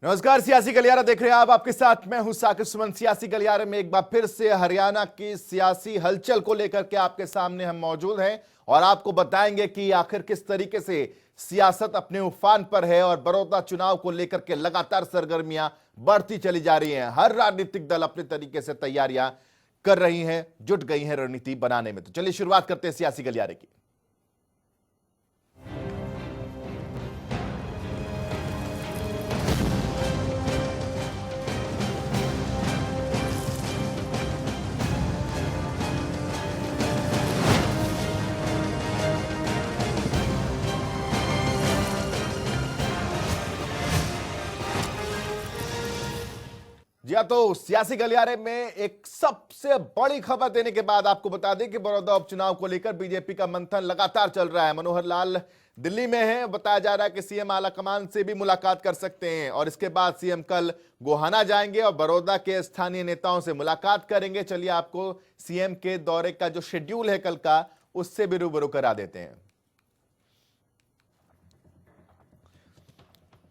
नमस्कार, सियासी गलियारा देख रहे हैं आप। आपके साथ मैं हूं साकिब सुमन। सियासी गलियारे में एक बार फिर से हरियाणा की सियासी हलचल को लेकर के आपके सामने हम मौजूद हैं और आपको बताएंगे कि आखिर किस तरीके से सियासत अपने उफान पर है और बड़ौदा चुनाव को लेकर के लगातार सरगर्मियां बढ़ती चली जा रही हैं। हर राजनीतिक दल अपने तरीके से तैयारियां कर रही हैं, जुट गई हैं रणनीति बनाने में। तो चलिए शुरुआत करते हैं सियासी गलियारे की। जी हाँ, तो सियासी गलियारे में एक सबसे बड़ी खबर देने के बाद आपको बता दें कि बड़ौदा उपचुनाव को लेकर बीजेपी का मंथन लगातार चल रहा है। मनोहर लाल दिल्ली में है। बताया जा रहा है कि सीएम आलाकमान से भी मुलाकात कर सकते हैं और इसके बाद सीएम कल गोहाना जाएंगे और बड़ौदा के स्थानीय नेताओं से मुलाकात करेंगे। चलिए आपको सीएम के दौरे का जो शेड्यूल है कल का, उससे भी रूबरू करा देते हैं।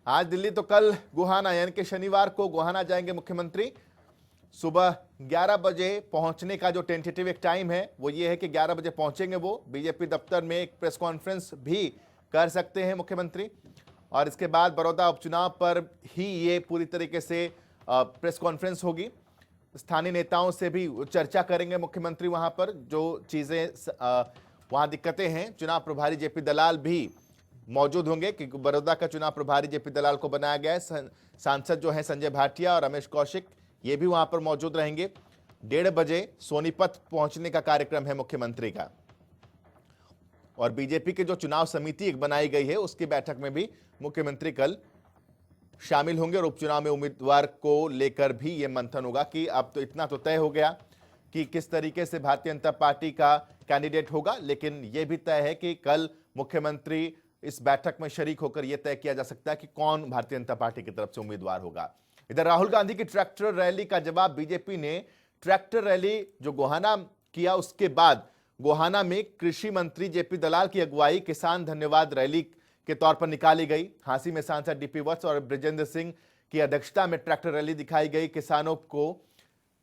आज दिल्ली तो कल गोहाना, यानी कि शनिवार को गोहाना जाएंगे मुख्यमंत्री। सुबह 11 बजे पहुंचने का जो टेंटेटिव एक टाइम है वो ये है कि 11 बजे पहुंचेंगे वो। बीजेपी दफ्तर में एक प्रेस कॉन्फ्रेंस भी कर सकते हैं मुख्यमंत्री और इसके बाद बड़ौदा उपचुनाव पर ही ये पूरी तरीके से प्रेस कॉन्फ्रेंस होगी। स्थानीय नेताओं से भी चर्चा करेंगे मुख्यमंत्री। वहां पर जो चीजें वहां दिक्कतें हैं, चुनाव प्रभारी जेपी दलाल भी मौजूद होंगे क्योंकि बड़ौदा का चुनाव प्रभारी जेपी दलाल को बनाया गया है। सांसद जो हैं संजय भाटिया और रमेश कौशिक, ये भी वहां पर मौजूद रहेंगे। 1:30 बजे सोनीपत पहुंचने का कार्यक्रम है मुख्यमंत्री का और बीजेपी की जो चुनाव समिति एक बनाई गई है उसकी बैठक में भी मुख्यमंत्री कल शामिल होंगे और उपचुनाव में उम्मीदवार को लेकर भी यह मंथन होगा कि अब तो इतना तो तय हो गया कि किस तरीके से भारतीय जनता पार्टी का कैंडिडेट होगा, लेकिन यह भी तय है कि कल मुख्यमंत्री इस बैठक में शरीक होकर यह तय किया जा सकता है कि कौन भारतीय जनता पार्टी की तरफ से उम्मीदवार होगा। इधर राहुल गांधी की ट्रैक्टर रैली का जवाब बीजेपी ने ट्रैक्टर रैली जो गोहाना किया उसके बाद गोहाना में कृषि मंत्री जेपी दलाल की अगुवाई किसान धन्यवाद रैली के तौर पर निकाली गई। हांसी में सांसद डीपी वत्स और ब्रजेंद्र सिंह की अध्यक्षता में ट्रैक्टर रैली दिखाई गई। किसानों को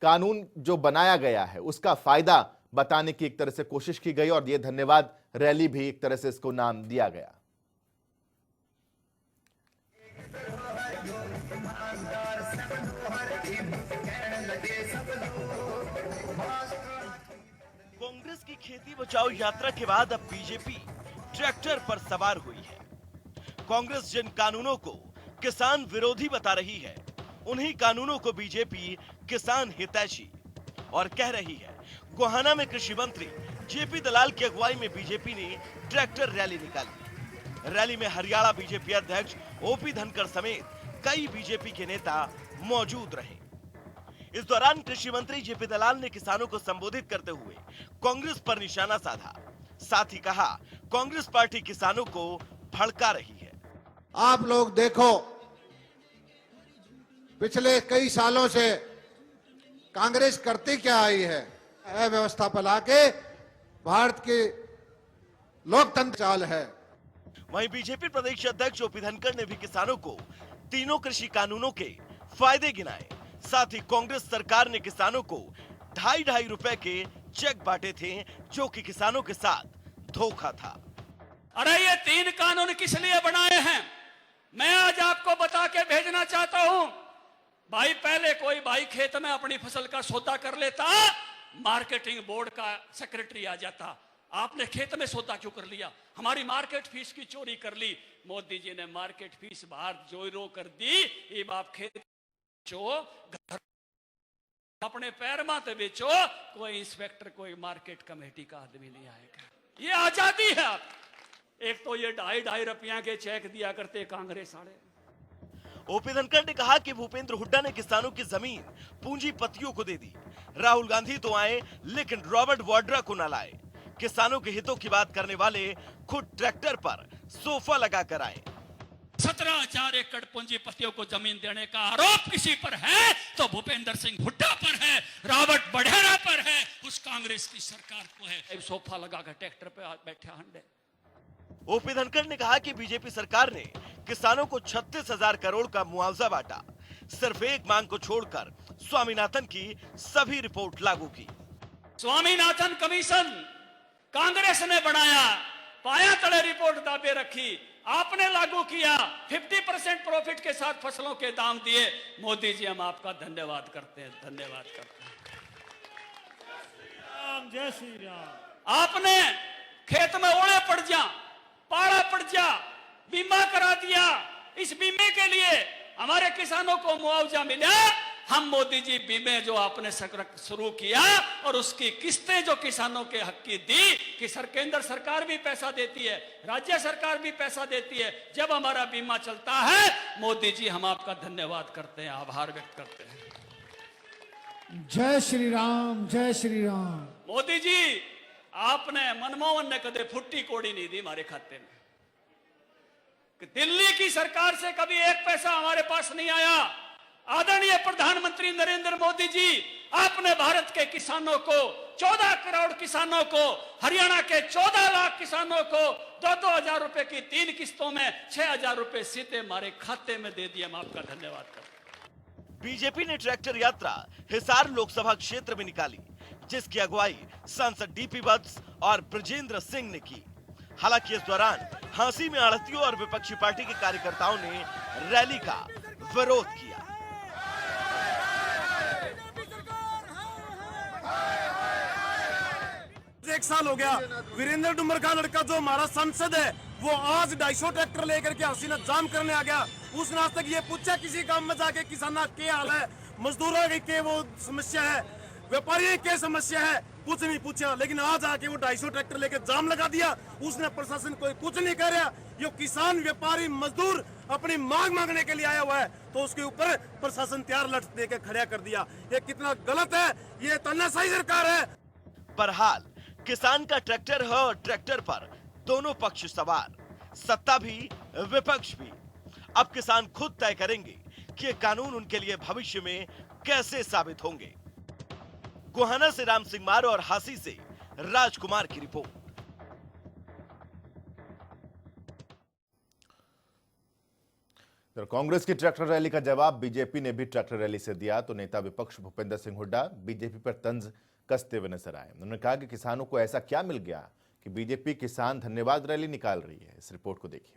कानून जो बनाया गया है उसका फायदा बताने की एक तरह से कोशिश की गई और यह धन्यवाद रैली भी एक तरह से इसको नाम दिया गया। कांग्रेस की खेती बचाओ यात्रा के बाद अब बीजेपी ट्रैक्टर पर सवार हुई है। कांग्रेस जिन कानूनों को किसान विरोधी बता रही है, उन्हीं कानूनों को बीजेपी किसान हितैषी और कह रही है। गोहाना में कृषि मंत्री जेपी दलाल की अगुवाई में बीजेपी ने ट्रैक्टर रैली निकाली। रैली में हरियाणा बीजेपी अध्यक्ष ओपी धनखड़ समेत कई बीजेपी के नेता मौजूद रहे। इस दौरान कृषि मंत्री जेपी दलाल ने किसानों को संबोधित करते हुए कांग्रेस पर निशाना साधा। साथ ही कहा, कांग्रेस पार्टी किसानों को भड़का रही है। आप लोग देखो, पिछले कई सालों से कांग्रेस करती क्या आई है? अव्यवस्था फैला के भारत के लोकतंत्र चाल है। वहीं बीजेपी प्रदेश अध्यक्ष ओपी धनखड़ ने भी किसानों को तीनों कृषि कानूनों के फायदे गिनाए। साथ ही कांग्रेस सरकार ने किसानों को 2.5 रुपए के चेक बांटे थे, जो कि किसानों के साथ धोखा था। अरे ये 3 कानून किस लिए बनाए हैं, मैं आज आपको बता के भेजना चाहता हूं। भाई पहले कोई भाई खेत में अपनी फसल का सौदा कर लेता, मार्केटिंग बोर्ड का सेक्रेटरी आ जाता, आपने खेत में सौदा क्यों कर लिया, हमारी मार्केट फीस की चोरी कर ली। मोदी जी ने मार्केट फीस बाहर जोरो कर दी। ये आप खेत घर अपने पैर माते बेचो, कोई इंस्पेक्टर कोई मार्केट कमेटी का आदमी नहीं आएगा। ये आजादी है। एक तो ये 2.5 रुपया के चेक दिया करते कांग्रेस वाले। ओपी धनखड़ ने कहा कि भूपेंद्र हुड्डा ने किसानों की जमीन पूंजीपतियों को दे दी। राहुल गांधी तो आए लेकिन रॉबर्ट वाड्रा को न लाए। किसानों के हितों की बात करने वाले खुद ट्रैक्टर पर सोफा लगा कर आए। 17,000 एकड़ पूंजीपतियों को जमीन देने का आरोप किसी पर है तो भूपेंद्र सिंह हुड्डा पर है, रॉबर्ट वड्रा पर है, उस कांग्रेस की सरकार को है। सोफा लगा कर ट्रैक्टर पे बैठे हंडे। ओपी धनखड़ ने कहा कि बीजेपी सरकार ने किसानों को 36,000 करोड़ का मुआवजा बांटा। सिर्फ एक मांग को छोड़कर स्वामीनाथन की सभी रिपोर्ट लागू की। स्वामीनाथन कमीशन कांग्रेस ने बनाया, पाया तले रिपोर्ट दाबे रखी, आपने लागू किया, 50% प्रॉफिट के साथ फसलों के दाम दिए। मोदी जी हम आपका धन्यवाद करते हैं, धन्यवाद करते हैं। जय श्री राम। आपने खेत में ओले पड़ जा, पाड़ा पड़ जा, बीमा करा दिया। इस बीमे के लिए हमारे किसानों को मुआवजा मिला। हम मोदी जी बीमे जो आपने शुरू किया और उसकी किस्तें जो किसानों के हक की दी कि केंद्र सरकार भी पैसा देती है, राज्य सरकार भी पैसा देती है। जब हमारा बीमा चलता है, मोदी जी हम आपका धन्यवाद करते हैं, आभार व्यक्त करते हैं। जय श्री राम, जय श्री राम। मोदी जी आपने, मनमोहन ने कदे फुट्टी कोड़ी नहीं दी हमारे खाते में। कि दिल्ली की सरकार से कभी एक पैसा हमारे पास नहीं आया। आदरणीय प्रधानमंत्री नरेंद्र मोदी जी, आपने भारत के किसानों को, 14 करोड़ किसानों को, हरियाणा के 14 लाख किसानों को 2-2 हजार रुपए की 3 किस्तों में 6,000 रुपए सीधे हमारे खाते में दे दिया। हम आपका धन्यवाद करते हैं। बीजेपी ने ट्रैक्टर यात्रा हिसार लोकसभा क्षेत्र में निकाली, जिसकी अगुवाई सांसद डीपी वत्स और ब्रजेंद्र सिंह ने की। हालांकि इस दौरान हांसी में आड़तियों और विपक्षी पार्टी के कार्यकर्ताओं ने रैली का विरोध किया। एक साल हो गया, वीरेंद्र डुमर का लड़का जो हमारा सांसद है, वो आज 250 ट्रैक्टर लेकर के हसीना जाम करने आ गया। उसने आज तक ये पूछा किसी काम में जाके किसाना क्या हाल है, मजदूरों की क्या वो समस्या है, व्यापारियों की क्या समस्या है, कुछ नहीं पूछा। लेकिन आज आके वो 250 ट्रैक्टर लेकर जाम लगा दिया। उसने प्रशासन कोई कुछ नहीं कर रहा। ये किसान, व्यापारी, मजदूर अपनी मांग मांगने के लिए आया हुआ है, तो उसके ऊपर प्रशासन तैयार लठ देकर खड़ा कर दिया। ये कितना गलत है, ये तानाशाही सरकार है। बहरहाल किसान का ट्रैक्टर है और ट्रैक्टर पर दोनों पक्ष सवार, सत्ता भी विपक्ष भी। अब किसान खुद तय करेंगे कि ये कानून उनके लिए भविष्य में कैसे साबित होंगे। गोहाना से राम सिंह मार और हासी से राजकुमार की रिपोर्ट। कांग्रेस की ट्रैक्टर रैली का जवाब बीजेपी ने भी ट्रैक्टर रैली से दिया तो नेता विपक्ष भूपेंद्र सिंह हुड्डा बीजेपी पर तंज कसते हुए नजर आए। उन्होंने कहा कि किसानों को ऐसा क्या मिल गया कि बीजेपी किसान धन्यवाद रैली निकाल रही है। इस रिपोर्ट को देखिए।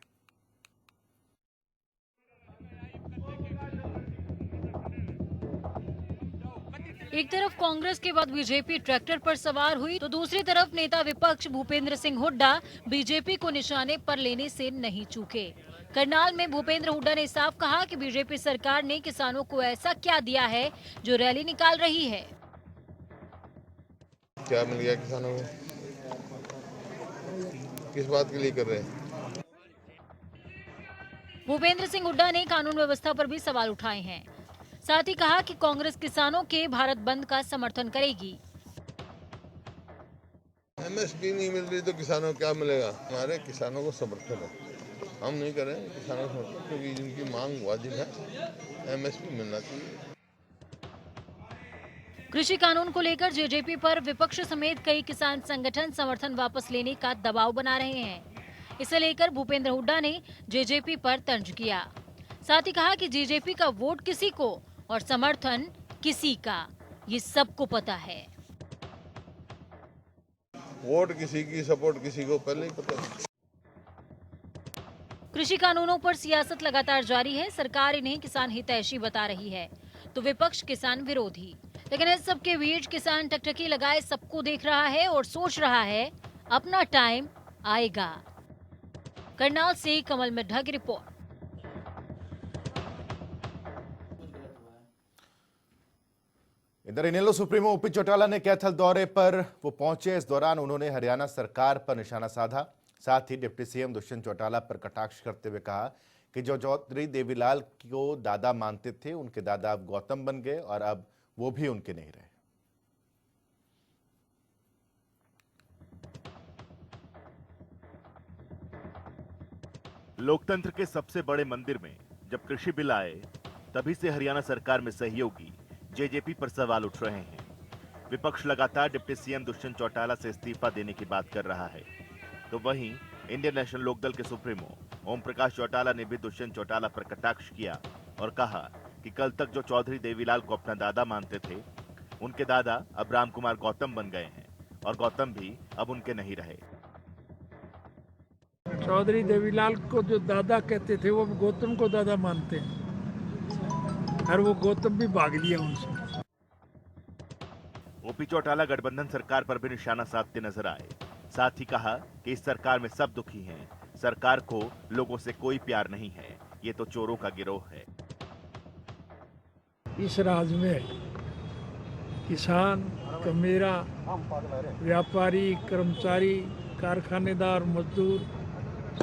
एक तरफ कांग्रेस के बाद बीजेपी ट्रैक्टर पर सवार हुई तो दूसरी तरफ नेता विपक्ष भूपेंद्र सिंह हुड्डा बीजेपी को निशाने पर लेने से नहीं चूके। करनाल में भूपेंद्र हुड्डा ने साफ कहा कि बीजेपी सरकार ने किसानों को ऐसा क्या दिया है जो रैली निकाल रही है। क्या मिल गया किसानों को, किस बात के लिए कर रहे हैं? भूपेंद्र सिंह हुड्डा ने कानून व्यवस्था पर भी सवाल उठाए हैं। साथ ही कहा कि कांग्रेस किसानों के भारत बंद का समर्थन करेगी। एमएसपी नहीं मिल रही तो किसानों को क्या मिलेगा? हमारे किसानों को समर्थन है, हम नहीं करें किसानों को समर्थन, क्योंकि जिनकी मांग वाजिब है, एमएसपी मिलना चाहिए। कृषि कानून को लेकर जेजेपी पर विपक्ष समेत कई किसान संगठन समर्थन वापस लेने का दबाव बना रहे हैं। इसे लेकर भूपेंद्र हुड्डा ने जेजेपी पर तंज किया। साथ ही कहा कि जेजेपी का वोट किसी को और समर्थन किसी का, ये सबको पता है। वोट किसी की, सपोर्ट किसी को पहले ही पता है। कृषि कानूनों पर सियासत लगातार जारी है। सरकार इन्हें किसान हितैषी बता रही है तो विपक्ष किसान विरोधी। लेकिन इस सब के बीच किसान टकटकी लगाए सबको देख रहा है और सोच रहा है अपना टाइम आएगा। करनाल से कमल मिड्ढा की रिपोर्ट। इधर इनेलो सुप्रीमो ओपी चौटाला ने कैथल दौरे पर वो पहुंचे। इस दौरान उन्होंने हरियाणा सरकार पर निशाना साधा। साथ ही डिप्टी सीएम दुष्यंत चौटाला पर कटाक्ष करते हुए कहा कि जो चौधरी देवीलाल को दादा मानते थे, उनके दादा अब गौतम बन गए और अब वो भी उनके नहीं रहे। लोकतंत्र के सबसे बड़े मंदिर में जब कृषि बिल आए, तभी से हरियाणा सरकार में सहयोगी जेजेपी पर सवाल उठ रहे हैं। विपक्ष लगातार डिप्टी सीएम दुष्यंत चौटाला से इस्तीफा देने की बात कर रहा है, तो वहीं इंडियन नेशनल लोकदल के सुप्रीमो ओम प्रकाश चौटाला ने भी दुष्यंत चौटाला पर कटाक्ष किया और कहा कि कल तक जो चौधरी देवीलाल को अपना दादा मानते थे, उनके दादा अब राम कुमार गौतम बन गए हैं और गौतम भी अब उनके नहीं रहे। चौधरी देवीलाल को जो दादा कहते थे वो गौतम को दादा मानते हैं और वो गौतम भी भाग लिया उनसे। ओपी चौटाला गठबंधन सरकार पर भी निशाना साधते नजर आए। साथ ही कहा कि इस सरकार में सब दुखी हैं, सरकार को लोगों से कोई प्यार नहीं है, ये तो चोरों का गिरोह है। इस राज में किसान, कमेरा, व्यापारी, कर्मचारी, कारखानेदार, मजदूर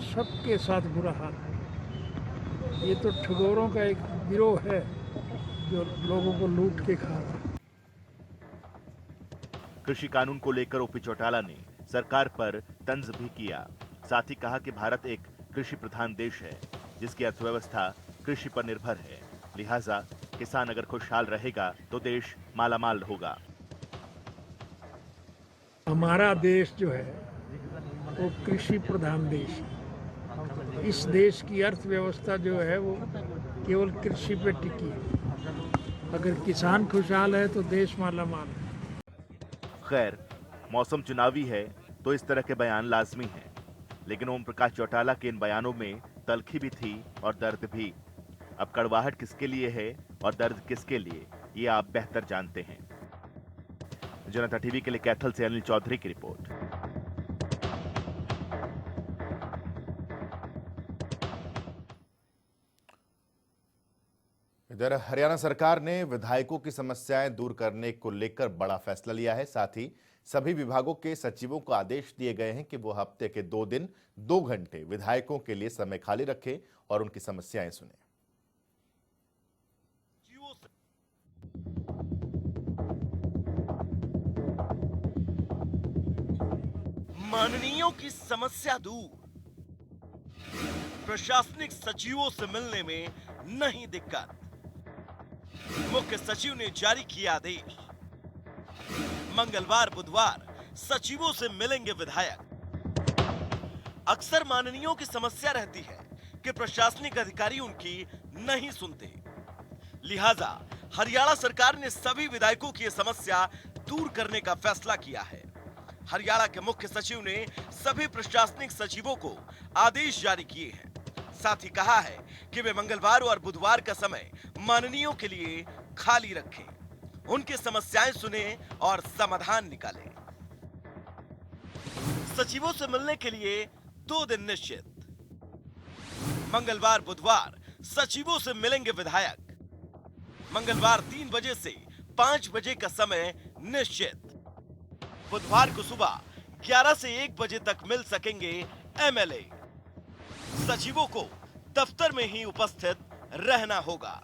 सबके साथ बुरा हाल है। ये तो ठगोरों का एक गिरोह है जो लोगों को लूट के खा रहा है। कृषि कानून को लेकर ओपी चौटाला ने सरकार पर तंज भी किया। साथ ही कहा कि भारत एक कृषि प्रधान देश है जिसकी अर्थव्यवस्था कृषि पर निर्भर है, लिहाजा किसान अगर खुशहाल रहेगा तो देश मालामाल होगा। हमारा देश जो है वो कृषि प्रधान देश है। इस देश की अर्थव्यवस्था जो है वो केवल कृषि पे टिकी है। अगर किसान खुशहाल है तो देश मालामाल है। खैर, मौसम चुनावी है तो इस तरह के बयान लाजमी हैं, लेकिन ओम प्रकाश चौटाला के इन बयानों में तलखी भी थी और दर्द भी। अब कड़वाहट किसके लिए है और दर्द किसके लिए, ये आप बेहतर जानते हैं। जनता टीवी के लिए कैथल से अनिल चौधरी की रिपोर्ट। इधर हरियाणा सरकार ने विधायकों की समस्याएं दूर करने को लेकर बड़ा फैसला लिया है। साथ ही सभी विभागों के सचिवों को आदेश दिए गए हैं कि वो हफ्ते के 2 दिन 2 घंटे विधायकों के लिए समय खाली रखें और उनकी समस्याएं सुनें। माननीयों की समस्या दूर, प्रशासनिक सचिवों से मिलने में नहीं दिक्कत। मुख्य सचिव ने जारी किया आदेश, मंगलवार बुधवार सचिवों से मिलेंगे विधायक। अक्सर माननीयों की समस्या रहती है कि प्रशासनिक अधिकारी उनकी नहीं सुनते, लिहाजा हरियाणा सरकार ने सभी विधायकों की यह समस्या दूर करने का फैसला किया है। हरियाणा के मुख्य सचिव ने सभी प्रशासनिक सचिवों को आदेश जारी किए हैं। साथ ही कहा है कि वे मंगलवार और बुधवार का समय माननीयों के लिए खाली रखें, उनकी समस्याएं सुनें और समाधान निकालें। सचिवों से मिलने के लिए 2 दिन निश्चित। मंगलवार बुधवार सचिवों से मिलेंगे विधायक। मंगलवार 3 बजे से 5 बजे का समय निश्चित। बुधवार को सुबह 11 से 1 बजे तक मिल सकेंगे एमएलए। सचिवों को दफ्तर में ही उपस्थित रहना होगा।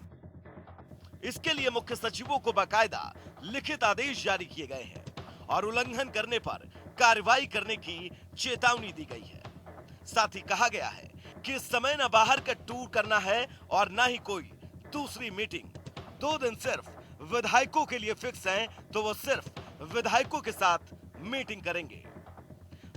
इसके लिए मुख्य सचिवों को बाकायदा लिखित आदेश जारी किए गए हैं और उल्लंघन करने पर कार्रवाई करने की चेतावनी दी गई है। साथ ही कहा गया है कि इस समय न बाहर का टूर करना है और न ही कोई दूसरी मीटिंग। 2 दिन सिर्फ विधायकों के लिए फिक्स हैं, तो वो सिर्फ विधायकों के साथ मीटिंग करेंगे।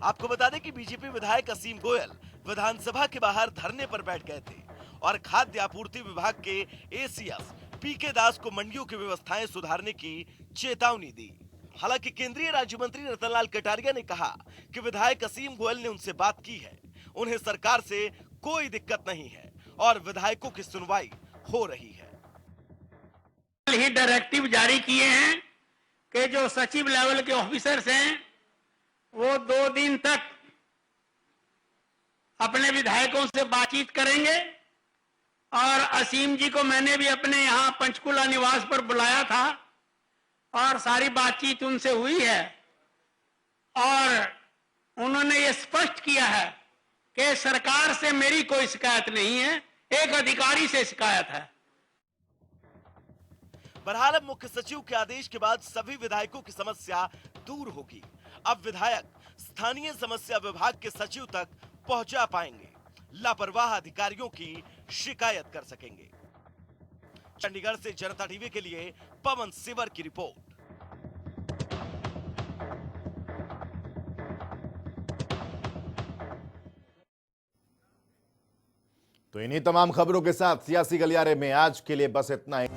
आपको बता दें कि बीजेपी विधायक असीम गोयल विधानसभा के बाहर धरने पर बैठ गए थे और खाद्य आपूर्ति विभाग के एसीएस पीके दास को मंडियों की व्यवस्थाएं सुधारने की चेतावनी दी। हालांकि केंद्रीय राज्य मंत्री रतनलाल कटारिया ने कहा कि विधायक असीम गोयल ने उनसे बात की है, उन्हें सरकार से कोई दिक्कत नहीं है और विधायकों की सुनवाई हो रही है। ही डायरेक्टिव जारी किए हैं कि जो सचिव लेवल के ऑफिसर्स हैं वो 2 दिन तक अपने विधायकों से बातचीत करेंगे और असीम जी को मैंने भी अपने यहां पंचकुला निवास पर बुलाया था और सारी बातचीत उनसे हुई है और उन्होंने ये स्पष्ट किया है कि सरकार से मेरी कोई शिकायत नहीं है, एक अधिकारी से शिकायत है। बहरहाल अब मुख्य सचिव के आदेश के बाद सभी विधायकों की समस्या दूर होगी। अब विधायक स्थानीय समस्या विभाग के सचिव तक पहुंचा पाएंगे, लापरवाह अधिकारियों की शिकायत कर सकेंगे। चंडीगढ़ से जनता टीवी के लिए पवन सिवर की रिपोर्ट। तो इन्हीं तमाम खबरों के साथ सियासी गलियारे में आज के लिए बस इतना ही।